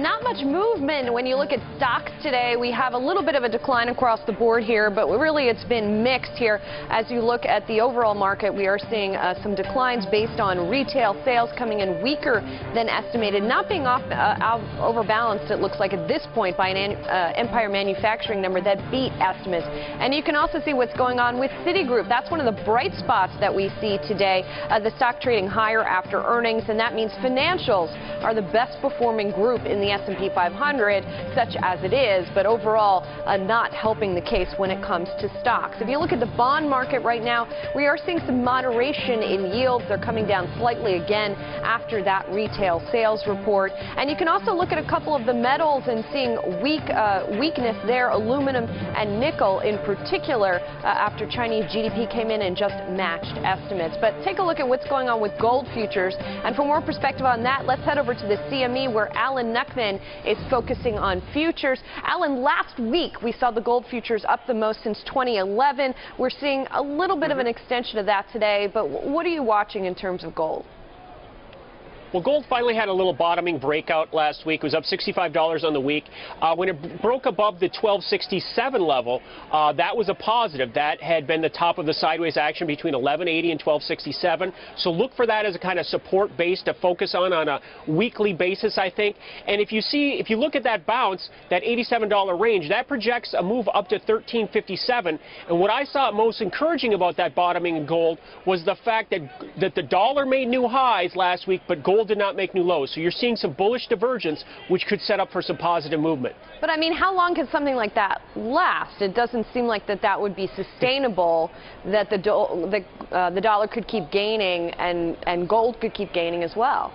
Not much movement when you look at stocks today. We have a little bit of a decline across the board here, but really it's been mixed here. As you look at the overall market, we are seeing some declines based on retail sales coming in weaker than estimated, not being overbalanced, it looks like at this point, by an Empire Manufacturing number that beat estimates. And you can also see what's going on with Citigroup. That's one of the bright spots that we see today. The stock trading higher after earnings, and that means financials are the best performing group in the S&P 500, such as it is, but overall not helping the case when it comes to stocks. If you look at the bond market right now, we are seeing some moderation in yields. They're coming down slightly again after that retail sales report. And you can also look at a couple of the metals and seeing weakness there, aluminum and nickel in particular, after Chinese GDP came in and just matched estimates. But take a look at what's going on with gold futures. And for more perspective on that, let's head over to the CME, where Alan Nuckman is focusing on futures. Alan, last week we saw the gold futures up the most since 2011. We're seeing a little bit of an extension of that today, but what are you watching in terms of gold? Well, gold finally had a little bottoming breakout last week. It was up $65 on the week. When it broke above the 1267 level, that was a positive. That had been the top of the sideways action between 1180 and 1267. So look for that as a kind of support base to focus on a weekly basis, I think. And if you look at that bounce, that $87 range, that projects a move up to 1357. And what I saw most encouraging about that bottoming in gold was the fact that the dollar made new highs last week, but gold did not make new lows. So you're seeing some bullish divergence, which could set up for some positive movement. But I mean, how long can something like that last? It doesn't seem like that would be sustainable, that the dollar could keep gaining and gold could keep gaining as well.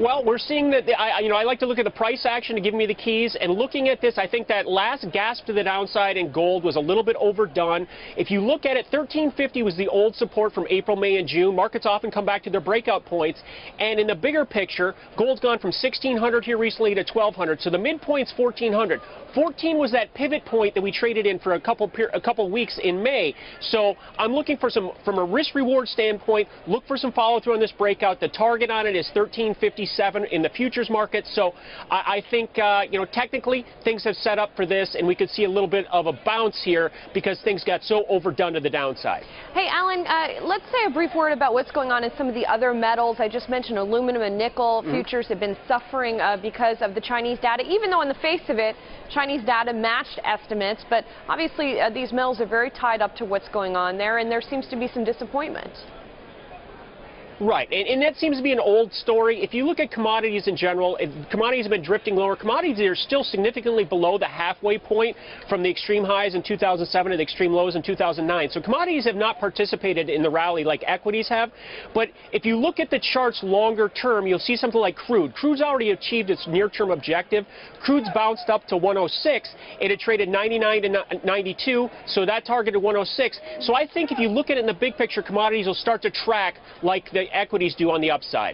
Well, we're seeing that, I like to look at the price action to give me the keys, and looking at this, I think that last gasp to the downside in gold was a little bit overdone. If you look at it, 1350 was the old support from April, May, and June. Markets often come back to their breakout points, and in the bigger picture, gold's gone from 1600 here recently to 1200, so the midpoint's 1400. 14 was that pivot point that we traded in for a couple weeks in May. So I'm looking for some, from a risk-reward standpoint, look for some follow-through on this breakout. The target on it is 1357 in the futures market. So I think, technically things have set up for this, and we could see a little bit of a bounce here because things got so overdone to the downside. Hey, Alan, let's say a brief word about what's going on in some of the other metals. I just mentioned aluminum and nickel. Futures have been suffering because of the Chinese data, even though on the face of it, Chinese data matched estimates, but obviously these metals are very tied up to what's going on there, and there seems to be some disappointment. Right, and that seems to be an old story. If you look at commodities in general, commodities have been drifting lower. Commodities are still significantly below the halfway point from the extreme highs in 2007 and the extreme lows in 2009. So commodities have not participated in the rally like equities have. But if you look at the charts longer term, you'll see something like crude. Crude's already achieved its near-term objective. Crude's bounced up to 106. It had traded 99 to 92, so that targeted 106. So I think if you look at it in the big picture, commodities will start to track like the equities do on the upside.